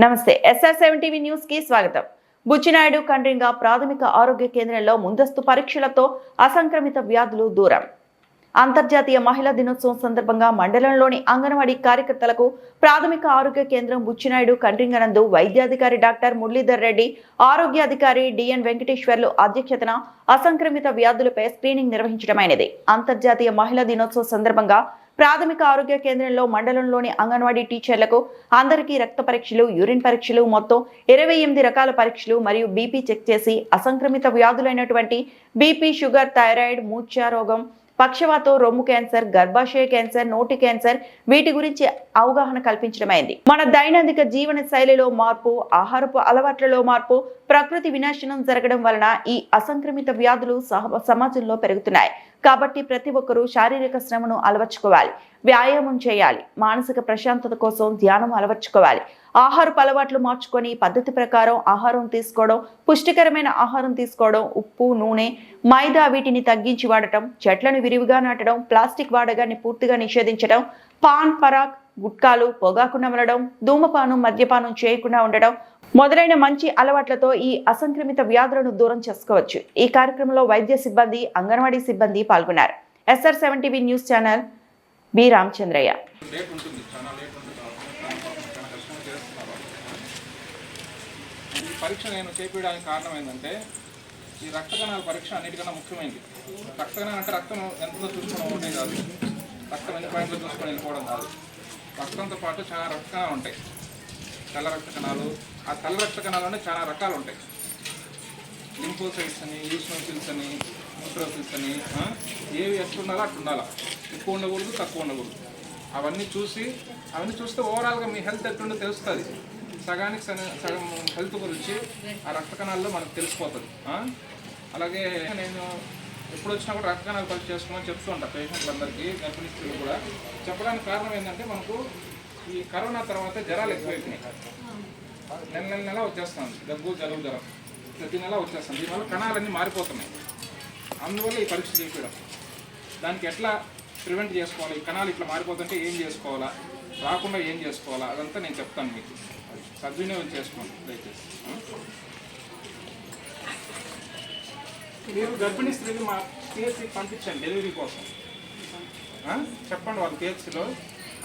నమస్తే SR7 TV news కి స్వాగతం. బుచ్చినాయుడు కండ్రింగ ప్రాథమిక ఆరోగ్య కేంద్రంలో ముందస్తు పరీక్షలతో అసంక్రమిత వ్యాధులు దూరం. అంతర్జాతీయ మహిళా దినోత్సవం సందర్భంగా మండలంలోని అంగన్వాడీ కార్యకర్తలకు ప్రాథమిక ఆరోగ్య కేంద్రం బుచ్చినాయుడు కండ్రింగ నందు వైద్యాధికారి డాక్టర్ మురళీధర్ రెడ్డి, ఆరోగ్యాధికారి డిఎన్ వెంకటేశ్వర్లు అధ్యక్షతన అసంక్రమిత వ్యాధులపై స్క్రీనింగ్ నిర్వహించడమైనది. అంతర్జాతీయ మహిళా దినోత్సవం సందర్భంగా ప్రాథమిక ఆరోగ్య కేంద్రంలో మండలంలోని అంగన్వాడీ టీచర్లకు అందరికీ రక్త పరీక్షలు, యూరిన్ పరీక్షలు, మొత్తం 28 రకాల పరీక్షలు మరియు బీపీ చెక్ చేసి అసంక్రమిత వ్యాధులైనటువంటి బీపీ, షుగర్, థైరాయిడ్, మూర్ఛ రోగం, పక్షవాతం, రొమ్ము క్యాన్సర్, గర్భాశయ క్యాన్సర్, నోటి క్యాన్సర్ వీటి గురించి అవగాహన కల్పించడమైంది. మన దైనందిక జీవన శైలిలో మార్పు, ఆహారపు అలవాట్లలో మార్పు, ప్రకృతి వినాశనం జరగడం వలన ఈ అసంక్రమిత వ్యాధులు సమాజంలో పెరుగుతున్నాయి. కాబట్టి ప్రతి ఒక్కరూ శారీరక శ్రమను అలవర్చుకోవాలి, వ్యాయామం చేయాలి, మానసిక ప్రశాంతత కోసం ధ్యానం అలవర్చుకోవాలి, ఆహారపు అలవాట్లు మార్చుకొని పద్ధతి ప్రకారం ఆహారం తీసుకోవడం, పుష్టికరమైన ఆహారం తీసుకోవడం, ఉప్పు, నూనె, మైదా వీటిని తగ్గించి వాడటం, చెట్లను విరివిగా నాటడం, ప్లాస్టిక్ వాడకాన్ని పూర్తిగా నిషేధించడం, పాన్ పరాగ్, గుట్కాలు, పొగాకు నమలడం, ధూమపానం, మద్యపానం చేయకుండా ఉండడం మొదలైన మంచి అలవాట్లతో ఈ అసంక్రమిత వ్యాధులను దూరం చేసుకోవచ్చు. ఈ కార్యక్రమంలో వైద్య సిబ్బంది, అంగన్వాడీ సిబ్బంది పాల్గొన్నారు. SR7 TV news channel B Ramachandraiah. పరీక్ష నేను చేపించడానికి కారణం ఏంటంటే ఈ రక్త కణాల పరీక్ష అన్నిటికన్నా ముఖ్యమైనది. రక్త కణాలు అంటే రక్తం ఎంతో చూసుకోవడం ఒకటే కాదు, రక్తం ఎన్ని పాయింట్లు చూసుకొని వెళ్ళిపోవడం కాదు. రక్తంతో పాటు చాలా రక్త కణాలు ఉంటాయి. తెల్ల రక్త కణాలు, ఆ తెల్ల రక్త కణాలు చాలా రకాలు ఉంటాయి. లింఫోసైట్స్ అని, ఈస్నోఫిల్స్ అని, న్యూట్రోఫిల్స్ అని, ఏవి ఎట్లా ఉండాలో అట్లా ఉండాలా, ఎక్కువ ఉండకూడదు, తక్కువ ఉండకూడదు. అవన్నీ చూస్తే ఓవరాల్గా మీ హెల్త్ ఎట్లుండో తెలుస్తుంది. సగం హెల్త్ గురించి ఆ రక్త కణాల్లో మనకు తెలిసిపోతుంది. అలాగే నేను ఎప్పుడు వచ్చినా కూడా రక్త కణాలు పరీక్ష చేసుకోమని చెప్తూ ఉంటాను పేషెంట్లందరికీ, గర్భిణీ స్త్రీలు కూడా. చెప్పడానికి కారణం ఏంటంటే మనకు ఈ కరోనా తర్వాత జ్వరాలు ఎక్కువైపోయినాయి. నెల వచ్చేస్తుంది దగ్గు, జలుబు, జ్వరం ప్రతి నెల వచ్చేస్తుంది. దీనివల్ల కణాలన్నీ మారిపోతున్నాయి. అందువల్ల ఈ పరీక్ష చేయడం, దానికి ఎట్లా ప్రివెంట్ చేసుకోవాలి, ఈ కణాలు ఇట్లా మారిపోతుంటే ఏం చేసుకోవాలా, రాకుండా ఏం చేసుకోవాలా, అదంతా నేను చెప్తాను మీకు. సద్వినియోగం చేసుకోండి దయచేసి. మీరు గర్భిణీ స్త్రీని మా పిహెచ్సికి పంపించండి డెలివరీ కోసం. చెప్పండి వాళ్ళు పిహెచ్సిలో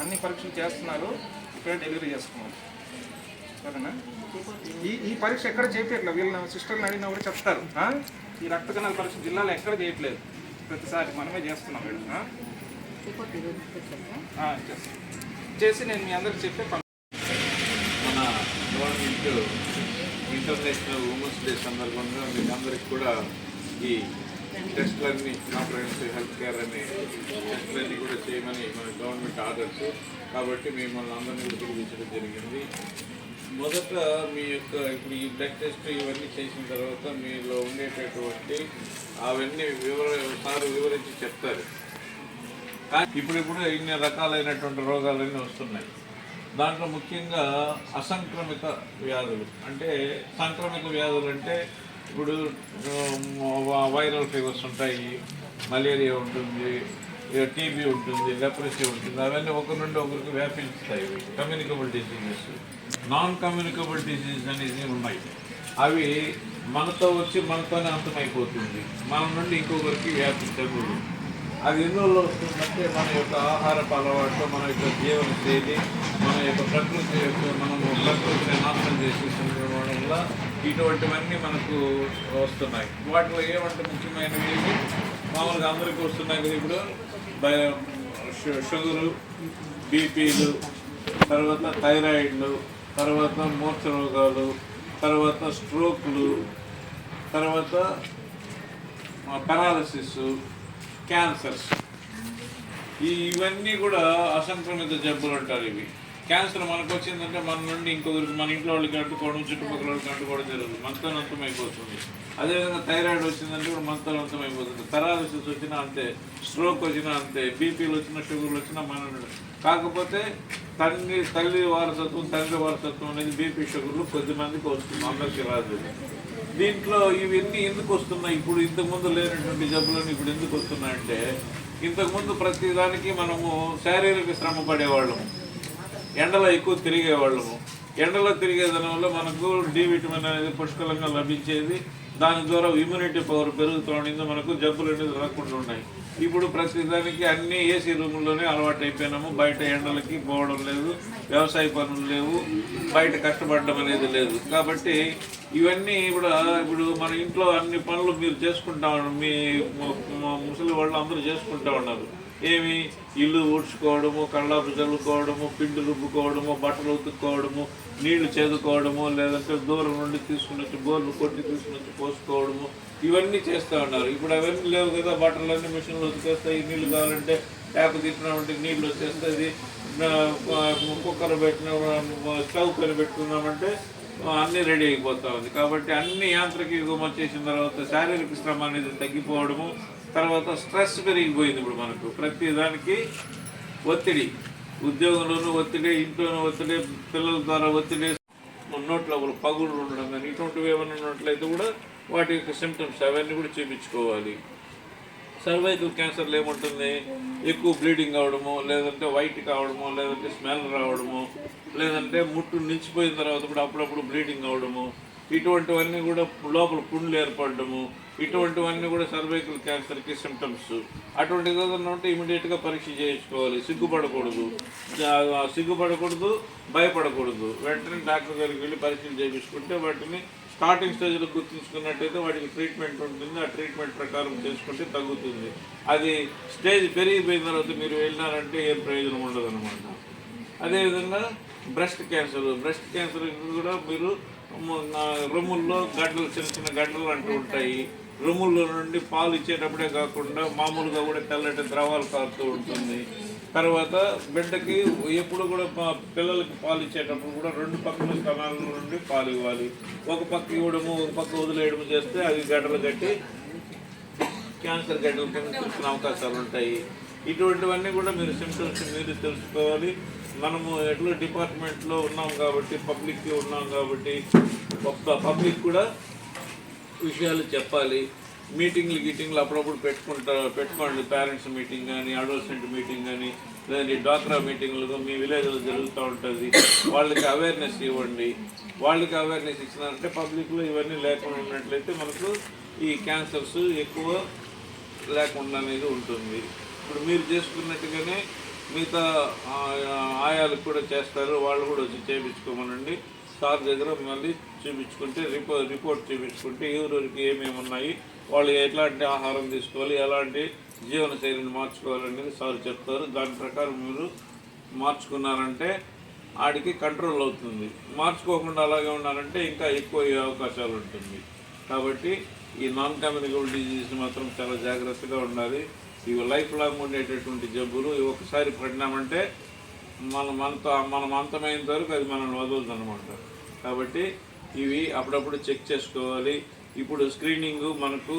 అన్ని పరీక్షలు చేస్తున్నారు, ఇక్కడే డెలివరీ చేసుకోవాలి. సరేనా? ఈ పరీక్ష ఎక్కడ చేయట్లేదు. వీళ్ళ సిస్టర్ని అడిగినా కూడా చెప్తారు. ఈ రక్త కణాల పరీక్ష జిల్లాలో ఎక్కడ చేయట్లేదు, ప్రతిసారి మనమే చేస్తున్నాం. మేడం చేసి నేను మీ అందరికి చెప్పే మన గవర్నమెంట్ ఇంటర్నేషనల్ ఉమెన్స్ డే సందర్భంగా మీకు అందరికి కూడా ఈ టెస్టులన్నీ, కాంప్రహెన్సివ్ హెల్త్ కేర్ అనే టెస్టులన్నీ కూడా చేయమని మన గవర్నమెంట్ ఆర్డర్స్. కాబట్టి మిమ్మల్ని అందరినీ కూడా పిలిపించడం జరిగింది. మొదట మీ యొక్క ఇప్పుడు ఈ బ్లడ్ టెస్ట్ ఇవన్నీ చేసిన తర్వాత మీలో ఉండేటటువంటి అవన్నీ వివరించి చెప్తారు. కానీ ఇప్పుడు ఇన్ని రకాలైనటువంటి రోగాలన్నీ వస్తున్నాయి. దాంట్లో ముఖ్యంగా అసంక్రమిత వ్యాధులు అంటే, సంక్రమిత వ్యాధులు అంటే ఇప్పుడు వైరల్ ఫీవర్స్ ఉంటాయి, మలేరియా ఉంటుంది, టీబీ ఉంటుంది, లెప్రసీ ఉంటుంది. అవన్నీ ఒకరి నుండి ఒకరికి వ్యాపించుతాయి. Communicable diseases, non communicable diseases అనేది ఉన్నాయి. అవి మనతో వచ్చి మనతోనే అంతమైపోతుంది, మన నుండి ఇంకొకరికి వ్యాపించకూడదు. అది ఎన్నోళ్ళు వస్తుందంటే మన యొక్క ఆహారపు అలవాటు, మన యొక్క జీవన శైలి, మన యొక్క ప్రకృతిని నాశనం చేసేసిన వల్ల ఇటువంటివన్నీ మనకు వస్తున్నాయి. వాటిలో ఏమంటే ముఖ్యమైనవి మామూలుగా అందరికీ వస్తున్నాయి కదా. ఇప్పుడు షుగరు, బీపీలు, తర్వాత థైరాయిడ్లు, తర్వాత మూర్ఛ రోగాలు, తర్వాత స్ట్రోక్లు, తర్వాత పెరాలసిస్, క్యాన్సర్స్, ఇవన్నీ కూడా అసంక్రమిత జబ్బులు అంటారు. ఇవి క్యాన్సర్ మనకు వచ్చిందంటే మన నుండి ఇంకొకరికి, మన ఇంట్లో వాళ్ళకి అంటుకోవడం, చుట్టుపక్కల వాళ్ళకి అంటుకోవడం జరుగుతుంది, మనతో అంతమైపోతుంది. అదేవిధంగా థైరాయిడ్ వచ్చిందంటే కూడా మనతో అంతమైపోతుంది. పెరాలసిస్ వచ్చినా అంతే, స్ట్రోక్ వచ్చినా అంతే, బీపీలు వచ్చినా, షుగర్లు వచ్చినా మన. కాకపోతే తల్లి వారసత్వం, తండ్రి వారసత్వం అనేది బీపీ, షుగర్లు కొద్దిమందికి వస్తుంది, అందరికీ రాదు. దీంట్లో ఇవన్నీ ఎందుకు వస్తున్నాయి? ఇప్పుడు ఇంతకుముందు లేనటువంటి జబ్బులను ఇప్పుడు ఎందుకు వస్తున్నాయంటే, ఇంతకుముందు ప్రతిదానికి మనము శారీరక శ్రమ పడేవాళ్ళము, ఎండలో ఎక్కువ తిరిగేవాళ్ళము, ఎండలో తిరిగేదాని వల్ల మనకు డి విటమిన్ అనేది పుష్కలంగా లభించేది. దాని ద్వారా ఇమ్యూనిటీ పవర్ పెరుగుతూ ఉండింది, మనకు జబ్బులు అనేది రాకుండా ఉన్నాయి. ఇప్పుడు ప్రతిదానికి అన్ని ఏసీ రూముల్లోనే అలవాటు అయిపోయినాము. బయట ఎండలకి పోవడం లేదు, వ్యవసాయ పనులు లేవు, బయట కష్టపడడం అనేది లేదు. కాబట్టి ఇవన్నీ ఇప్పుడు మన ఇంట్లో అన్ని పనులు మీరు చేసుకుంటా ఉన్నారు, మీ ముసలి వాళ్ళు అందరూ చేసుకుంటా ఉన్నారు. ఏమి ఇల్లు ఊడ్చుకోవడము, కళ్ళాపు చల్లుకోవడము, పిండి రుబ్బుకోవడము, బట్టలు ఉతుక్కోవడము, నీళ్లు చేదుకోవడము, లేదంటే దూరం నుండి తీసుకుని వచ్చి బోర్లు కొట్టి తీసుకుని వచ్చి పోసుకోవడము, ఇవన్నీ చేస్తూ ఉన్నారు. ఇప్పుడు అవన్నీ లేవు కదా, బట్టలన్నీ మిషన్లు ఉతికేస్తాయి. నీళ్లు కావాలంటే ట్యాప్ తిప్పినామంటే నీళ్లు వచ్చేస్తుంది. కుక్కర్ పెట్టిన స్టవ్ పైన పెట్టుకున్నామంటే అన్నీ రెడీ అయిపోతూ ఉంది. కాబట్టి అన్ని యాంత్రికీకరణ వచ్చేసిన తర్వాత శారీరక శ్రమ అనేది తగ్గిపోవడము, తర్వాత స్ట్రెస్ పెరిగిపోయింది. ఇప్పుడు మనకు ప్రతి దానికి ఒత్తిడి, ఉద్యోగంలోనూ ఒత్తిడి, ఇంట్లోనూ ఒత్తిడి, పిల్లల ద్వారా ఒత్తిడి, నోట్ల పగుళ్ళు ఉండడం కానీ ఇటువంటివి ఏమైనా ఉన్నట్లయితే కూడా వాటి యొక్క సిమ్టమ్స్ అవన్నీ కూడా చూపించుకోవాలి. సర్వైకల్ క్యాన్సర్లు ఏముంటుంది, ఎక్కువ బ్లీడింగ్ అవడము, లేదంటే వైట్ కావడము, లేదంటే స్మెల్ రావడము, లేదంటే ముట్టు నిలిచిపోయిన తర్వాత కూడా అప్పుడప్పుడు బ్లీడింగ్ అవడము, ఇటువంటివన్నీ కూడా లోపల పుండ్లు ఏర్పడము, ఇటువంటివన్నీ కూడా సర్వైకల్ క్యాన్సర్కి సిమ్టమ్స్. అటువంటిది ఏదైనా ఉంటే ఇమీడియట్గా పరీక్ష చేయించుకోవాలి. సిగ్గుపడకూడదు, భయపడకూడదు. వెంటనే డాక్టర్ దగ్గరికి వెళ్ళి పరీక్షలు చేయించుకుంటే వాటిని స్టార్టింగ్ స్టేజ్లో గుర్తుంచుకున్నట్టయితే వాటికి ట్రీట్మెంట్ ఉంటుంది. ఆ ట్రీట్మెంట్ ప్రకారం చేసుకుంటే తగ్గుతుంది. అది స్టేజ్ పెరిగిపోయిన తర్వాత మీరు వెళ్ళినారంటే ఏం ప్రయోజనం ఉండదు అనమాట. అదేవిధంగా బ్రెస్ట్ క్యాన్సర్ కూడా మీరు రొమ్ముల్లో గడ్డలు, చిన్న చిన్న గడ్డలు అంటూ ఉంటాయి. రొమ్ముల్లో నుండి పాలు ఇచ్చేటప్పుడే కాకుండా మామూలుగా కూడా తెల్లటి ద్రవాలు కారుతూ ఉంటుంది. తర్వాత బిడ్డకి ఎప్పుడు కూడా పిల్లలకి పాలు ఇచ్చేటప్పుడు కూడా 2 పక్కల స్థానాల నుండి పాలు ఇవ్వాలి. ఒక పక్క ఇవ్వడము, ఒక పక్క వదిలేయడము చేస్తే అవి గడ్డలు కట్టి క్యాన్సర్ గడ్డలు కింద చూసిన అవకాశాలు ఉంటాయి. ఇటువంటివన్నీ కూడా మీరు సిమ్టమ్స్ మీరు తెలుసుకోవాలి. మనము ఎట్లా డిపార్ట్మెంట్లో ఉన్నాం కాబట్టి, పబ్లిక్కి ఉన్నాం కాబట్టి పబ్లిక్ కూడా విషయాలు చెప్పాలి. గీటింగ్లు అప్పుడప్పుడు పెట్టుకోండి. పేరెంట్స్ మీటింగ్ కానీ, అడోలసెంట్ మీటింగ్ కానీ, లేదంటే డ్వాక్రా మీటింగ్లు మీ విలేజ్లో జరుగుతూ ఉంటుంది. వాళ్ళకి అవేర్నెస్ ఇవ్వండి. వాళ్ళకి అవేర్నెస్ ఇచ్చినారంటే పబ్లిక్లో ఇవన్నీ లేకుండా ఉన్నట్లయితే మనకు ఈ క్యాన్సర్స్ ఎక్కువ లేకుండా అనేది ఉంటుంది. ఇప్పుడు మీరు చేసుకున్నట్టుగానే మిగతా ఆయాలకు కూడా చేస్తారు. వాళ్ళు కూడా వచ్చి చేయించుకోమనండి. సార్ దగ్గర మళ్ళీ చూపించుకుంటే రిపోర్ట్ చూపించుకుంటే ఎవరికి ఏమేమి ఉన్నాయి, వాళ్ళు ఎట్లాంటి ఆహారం తీసుకోవాలి, ఎలాంటి జీవనశైలిని మార్చుకోవాలనేది సార్ చెప్తారు. దాని ప్రకారం మీరు మార్చుకున్నారంటే ఆడికి కంట్రోల్ అవుతుంది. మార్చుకోకుండా అలాగే ఉన్నారంటే ఇంకా ఎక్కువ అయ్యే అవకాశాలు ఉంటుంది. కాబట్టి ఈ నాన్ కమ్యూనికబుల్ డిజీజ్ మాత్రం చాలా జాగ్రత్తగా ఉండాలి. ఇవి లైఫ్ లాంగ్ ఉండేటటువంటి జబ్బులు. ఇవి ఒకసారి పడినామంటే మనం అంతమైనంత వరకు అది మనల్ని వదలదు అనమాట. కాబట్టి ఇవి అప్పుడప్పుడు చెక్ చేసుకోవాలి. ఇప్పుడు స్క్రీనింగ్ మనకు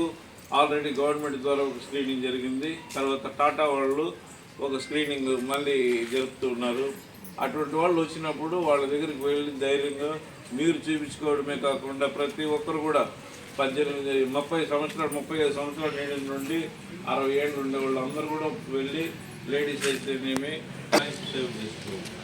ఆల్రెడీ గవర్నమెంట్ ద్వారా ఒక స్క్రీనింగ్ జరిగింది. తర్వాత టాటా వాళ్ళు ఒక స్క్రీనింగ్ మళ్ళీ జరుపుతున్నారు. అటువంటి వాళ్ళు వచ్చినప్పుడు వాళ్ళ దగ్గరికి వెళ్ళి ధైర్యంగా మీరు చూపించుకోవడమే కాకుండా ప్రతి ఒక్కరు కూడా 30 సంవత్సరాలు 35 సంవత్సరాల నిండి నుండి 60 ఏళ్ళు ఉండే వాళ్ళందరూ కూడా వెళ్ళి లేడీస్ అయితేనేమి సేవ్ చేసుకోవాలి.